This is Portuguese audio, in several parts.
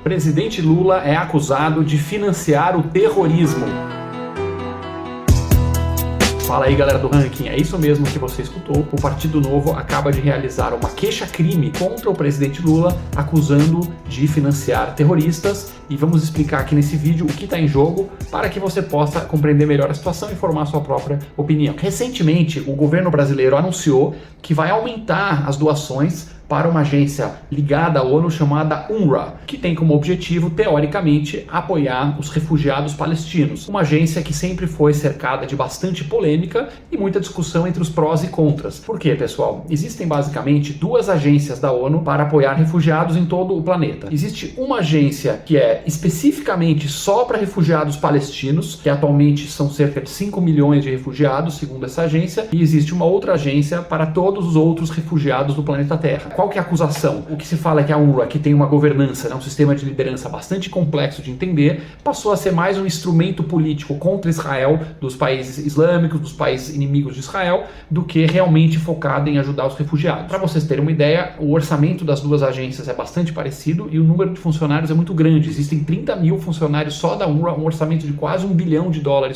Presidente Lula é acusado de financiar o terrorismo. Fala aí, galera do Ranking, é isso mesmo que você escutou. O Partido Novo acaba de realizar uma queixa-crime contra o presidente Lula, acusando de financiar terroristas, e vamos explicar aqui nesse vídeo o que está em jogo para que você possa compreender melhor a situação e formar sua própria opinião. Recentemente, o governo brasileiro anunciou que vai aumentar as doações para uma agência ligada à ONU chamada UNRWA, que tem como objetivo, teoricamente, apoiar os refugiados palestinos. Uma agência que sempre foi cercada de bastante polêmica e muita discussão entre os prós e contras. Por quê, pessoal? Existem basicamente duas agências da ONU para apoiar refugiados em todo o planeta. Existe uma agência que é especificamente só para refugiados palestinos, que atualmente são cerca de 5 milhões de refugiados, segundo essa agência, e existe uma outra agência para todos os outros refugiados do planeta Terra. Qual que é a acusação? O que se fala é que a UNRWA, que tem uma governança, um sistema de liderança bastante complexo de entender, passou a ser mais um instrumento político contra Israel, dos países islâmicos, dos países inimigos de Israel, do que realmente focado em ajudar os refugiados. Para vocês terem uma ideia, o orçamento das duas agências é bastante parecido e o número de funcionários é muito grande. Existem 30 mil funcionários só da UNRWA, um orçamento de quase $1 bilhão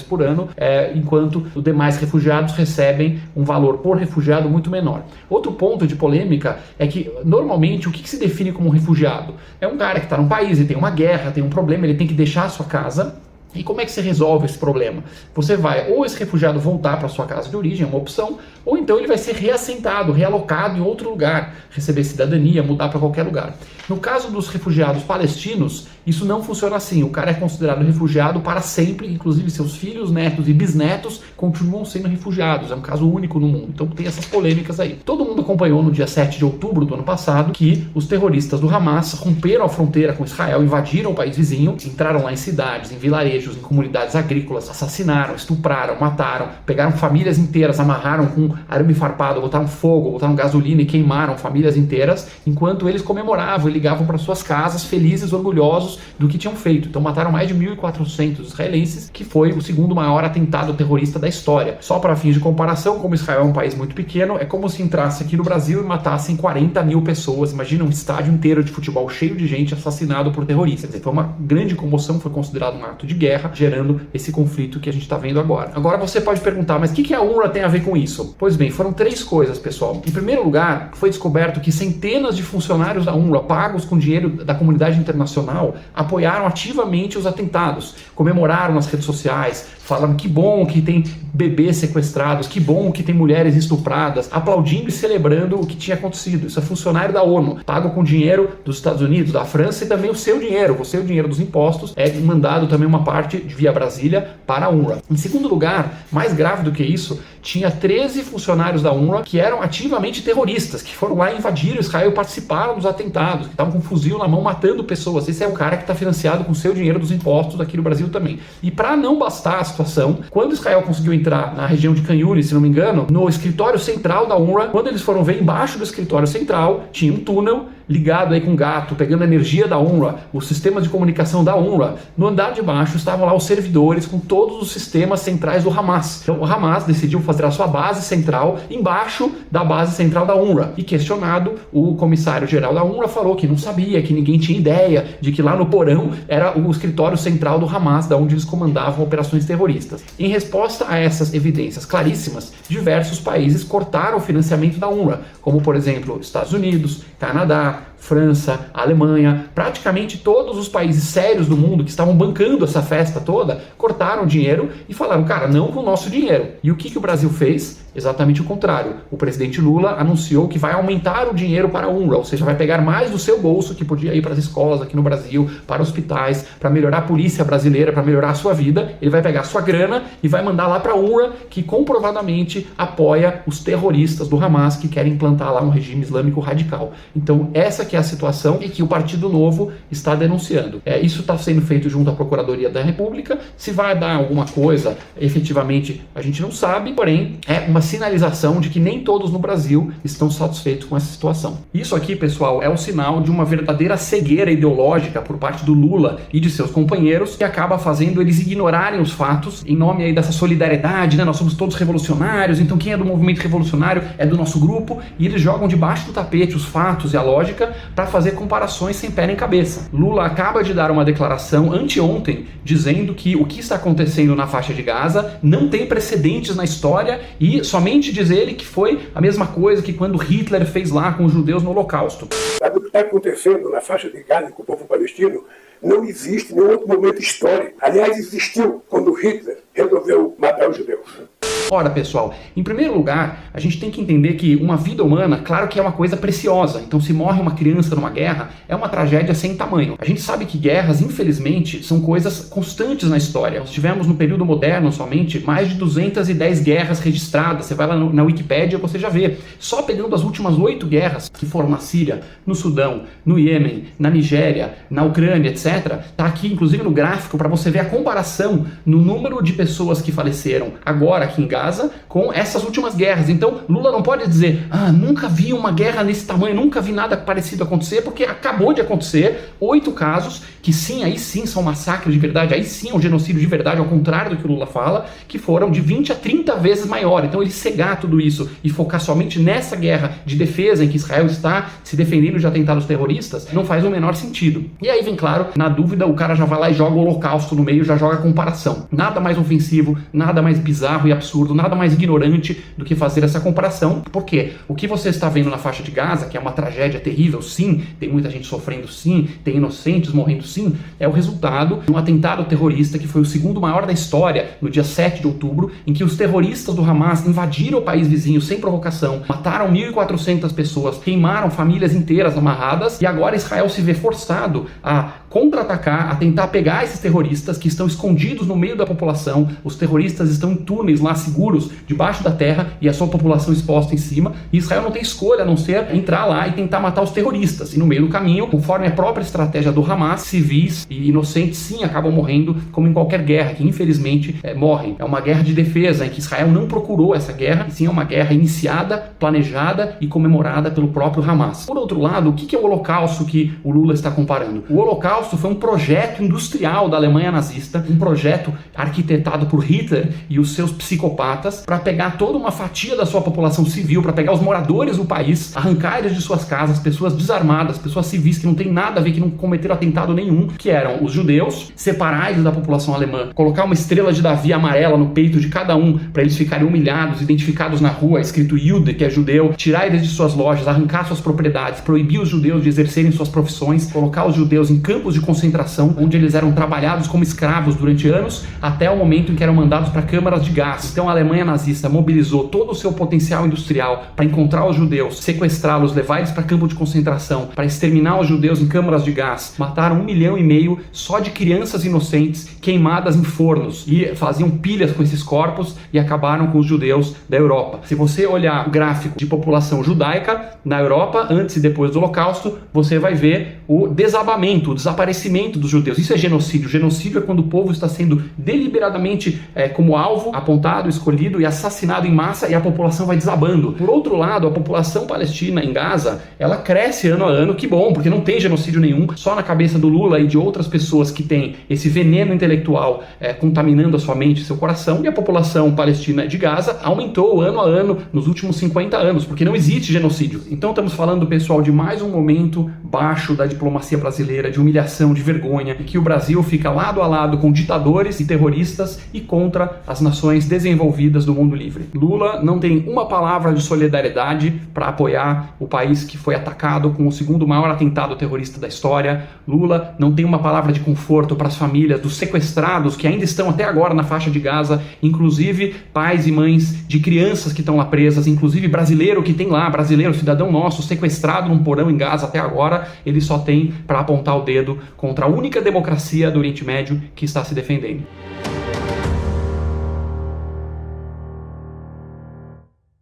por ano, enquanto os demais refugiados recebem um valor por refugiado muito menor. Outro ponto de polêmica é que, normalmente, o que se define como um refugiado? É um cara que está num país e tem uma guerra, tem um problema, ele tem que deixar a sua casa. E como é que você resolve esse problema? Você vai, ou esse refugiado voltar para sua casa de origem, é uma opção, ou então ele vai ser reassentado, realocado em outro lugar, receber cidadania, mudar para qualquer lugar. No caso dos refugiados palestinos, isso não funciona assim. O cara é considerado refugiado para sempre, inclusive seus filhos, netos e bisnetos continuam sendo refugiados. É um caso único no mundo. Então tem essas polêmicas aí. Todo mundo acompanhou no dia 7 de outubro do ano passado que os terroristas do Hamas romperam a fronteira com Israel, invadiram o país vizinho, entraram lá em cidades, em vilarejos, em comunidades agrícolas, assassinaram, estupraram, mataram, pegaram famílias inteiras, amarraram com arame farpado, botaram fogo, botaram gasolina e queimaram famílias inteiras, enquanto eles comemoravam e ligavam para suas casas felizes, orgulhosos do que tinham feito. Então mataram mais de 1.400 israelenses, que foi o segundo maior atentado terrorista da história. Só para fins de comparação, como Israel é um país muito pequeno, é como se entrasse aqui no Brasil e matassem 40 mil pessoas. Imagina um estádio inteiro de futebol cheio de gente assassinado por terroristas. Quer dizer, foi uma grande comoção, foi considerado um ato de guerra, gerando esse conflito que a gente está vendo agora. Agora você pode perguntar, mas o que a UNRWA tem a ver com isso? Pois bem, foram três coisas, pessoal. Em primeiro lugar, foi descoberto que centenas de funcionários da UNRWA, pagos com dinheiro da comunidade internacional, apoiaram ativamente os atentados, comemoraram nas redes sociais, falaram que bom que tem bebês sequestrados, que bom que tem mulheres estupradas, aplaudindo e celebrando o que tinha acontecido. Isso é funcionário da ONU, pago com dinheiro dos Estados Unidos, da França, e também o seu dinheiro, o dinheiro dos impostos, é mandado também uma parte via Brasília para a UNRWA. Em segundo lugar, mais grave do que isso, tinha 13 funcionários da UNRWA que eram ativamente terroristas, que foram lá, invadiram Israel e participaram dos atentados, que estavam com um fuzil na mão matando pessoas. Esse é o cara que está financiado com o seu dinheiro dos impostos aqui no Brasil também. E para não bastar a situação, quando Israel conseguiu entrar na região de Khan Yunis, se não me engano, no escritório central da UNRWA, quando eles foram ver embaixo do escritório central, tinha um túnel ligado aí com gato, pegando a energia da UNRWA, os sistemas de comunicação da UNRWA. No andar de baixo estavam lá os servidores com todos os sistemas centrais do Hamas. Então o Hamas decidiu fazer a sua base central embaixo da base central da UNRWA. E questionado, o comissário-geral da UNRWA falou que não sabia, que ninguém tinha ideia de que lá no porão era o escritório central do Hamas, da onde eles comandavam operações terroristas. Em resposta a essas evidências claríssimas, diversos países cortaram o financiamento da UNRWA, como por exemplo Estados Unidos, Canadá, França, Alemanha, praticamente todos os países sérios do mundo que estavam bancando essa festa toda, cortaram dinheiro e falaram, cara, não com o nosso dinheiro. E o que o Brasil fez? Exatamente o contrário. O presidente Lula anunciou que vai aumentar o dinheiro para a UNRWA, ou seja, vai pegar mais do seu bolso, que podia ir para as escolas aqui no Brasil, para hospitais, para melhorar a polícia brasileira, para melhorar a sua vida. Ele vai pegar a sua grana e vai mandar lá para a UNRWA, que comprovadamente apoia os terroristas do Hamas, que querem implantar lá um regime islâmico radical. Então essa que é a situação e que o Partido Novo está denunciando. Isso está sendo feito junto à Procuradoria da República. Se vai dar alguma coisa, efetivamente, a gente não sabe, porém, é uma sinalização de que nem todos no Brasil estão satisfeitos com essa situação. Isso aqui, pessoal, é um sinal de uma verdadeira cegueira ideológica por parte do Lula e de seus companheiros, que acaba fazendo eles ignorarem os fatos em nome aí dessa solidariedade, né? Nós somos todos revolucionários, então quem é do movimento revolucionário é do nosso grupo, e eles jogam debaixo do tapete os fatos e a lógica para fazer comparações sem pé nem cabeça. Lula acaba de dar uma declaração anteontem dizendo que o que está acontecendo na faixa de Gaza não tem precedentes na história e somente diz ele que foi a mesma coisa que quando Hitler fez lá com os judeus no Holocausto. Sabe o que está acontecendo na faixa de Gaza com o povo palestino? Não existe nenhum outro momento histórico. Aliás, existiu quando Hitler resolveu matar os judeus. Ora, pessoal, em primeiro lugar, a gente tem que entender que uma vida humana, claro que é uma coisa preciosa. Então, se morre uma criança numa guerra, é uma tragédia sem tamanho. A gente sabe que guerras, infelizmente, são coisas constantes na história. Nós tivemos no período moderno somente mais de 210 guerras registradas. Você vai lá na Wikipédia e você já vê. Só pegando as últimas 8 guerras que foram na Síria, no Sudão, no Iêmen, na Nigéria, na Ucrânia, etc. Tá aqui, inclusive, no gráfico para você ver a comparação no número de pessoas que faleceram agora aqui em Gaza com essas últimas guerras. Então, Lula não pode dizer, nunca vi uma guerra nesse tamanho, nunca vi nada parecido acontecer, porque acabou de acontecer 8 casos, que sim, aí sim são massacres de verdade, aí sim é um genocídio de verdade, ao contrário do que o Lula fala, que foram de 20 a 30 vezes maior. Então, ele cegar tudo isso e focar somente nessa guerra de defesa em que Israel está se defendendo de atentados terroristas, não faz o menor sentido. E aí vem, claro, na dúvida, o cara já vai lá e joga o Holocausto no meio, já joga a comparação. Nada mais ofensivo, nada mais bizarro e absurdo, nada mais ignorante do que fazer essa comparação, porque o que você está vendo na faixa de Gaza, que é uma tragédia terrível, sim, tem muita gente sofrendo, sim, tem inocentes morrendo, sim, é o resultado de um atentado terrorista que foi o segundo maior da história, no dia 7 de outubro, em que os terroristas do Hamas invadiram o país vizinho sem provocação, mataram 1.400 pessoas, queimaram famílias inteiras amarradas, e agora Israel se vê forçado a contra-atacar, a tentar pegar esses terroristas que estão escondidos no meio da população. Os terroristas estão em túneis lá seguros, debaixo da terra, e a sua população exposta em cima, e Israel não tem escolha a não ser entrar lá e tentar matar os terroristas. E no meio do caminho, conforme a própria estratégia do Hamas, civis e inocentes sim acabam morrendo, como em qualquer guerra, que infelizmente morrem. É uma guerra de defesa, em que Israel não procurou essa guerra, e sim é uma guerra iniciada, planejada e comemorada pelo próprio Hamas. Por outro lado, o que é o Holocausto que o Lula está comparando? O Holocausto foi um projeto industrial da Alemanha nazista, um projeto arquitetado por Hitler e os seus psicopatas para pegar toda uma fatia da sua população civil, para pegar os moradores do país, arrancar eles de suas casas, pessoas desarmadas, pessoas civis que não tem nada a ver, que não cometeram atentado nenhum, que eram os judeus, separar eles da população alemã, colocar uma estrela de Davi amarela no peito de cada um para eles ficarem humilhados, identificados na rua, escrito Jude, que é judeu, tirar eles de suas lojas, arrancar suas propriedades, proibir os judeus de exercerem suas profissões, colocar os judeus em campos de concentração, onde eles eram trabalhados como escravos durante anos, até o momento em que eram mandados para câmaras de gás. Então a Alemanha nazista mobilizou todo o seu potencial industrial para encontrar os judeus, sequestrá-los, levar eles para campo de concentração, para exterminar os judeus em câmaras de gás. Mataram 1,5 milhão só de crianças inocentes queimadas em fornos, e faziam pilhas com esses corpos e acabaram com os judeus da Europa. Se você olhar o gráfico de população judaica na Europa, antes e depois do Holocausto, você vai ver o desabamento, o desaparecimento dos judeus. Isso é genocídio. Genocídio é quando o povo está sendo deliberadamente como alvo, apontado, escolhido e assassinado em massa, e a população vai desabando. Por outro lado, a população palestina em Gaza, ela cresce ano a ano, que bom, porque não tem genocídio nenhum, só na cabeça do Lula e de outras pessoas que têm esse veneno intelectual contaminando a sua mente e seu coração, e a população palestina de Gaza aumentou ano a ano nos últimos 50 anos, porque não existe genocídio. Então estamos falando, pessoal, de mais um momento baixo da diplomacia brasileira, de humilhação, de vergonha, em que o Brasil fica lado a lado com ditadores e terroristas e contra as nações desenvolvidas do mundo livre. Lula não tem uma palavra de solidariedade para apoiar o país que foi atacado com o segundo maior atentado terrorista da história. Lula não tem uma palavra de conforto para as famílias dos sequestrados que ainda estão até agora na faixa de Gaza, inclusive pais e mães de crianças que estão lá presas, inclusive brasileiro que tem lá, brasileiro, cidadão nosso, sequestrado num porão em Gaza até agora. Ele só tem para apontar o dedo contra a única democracia do Oriente Médio que está se defendendo.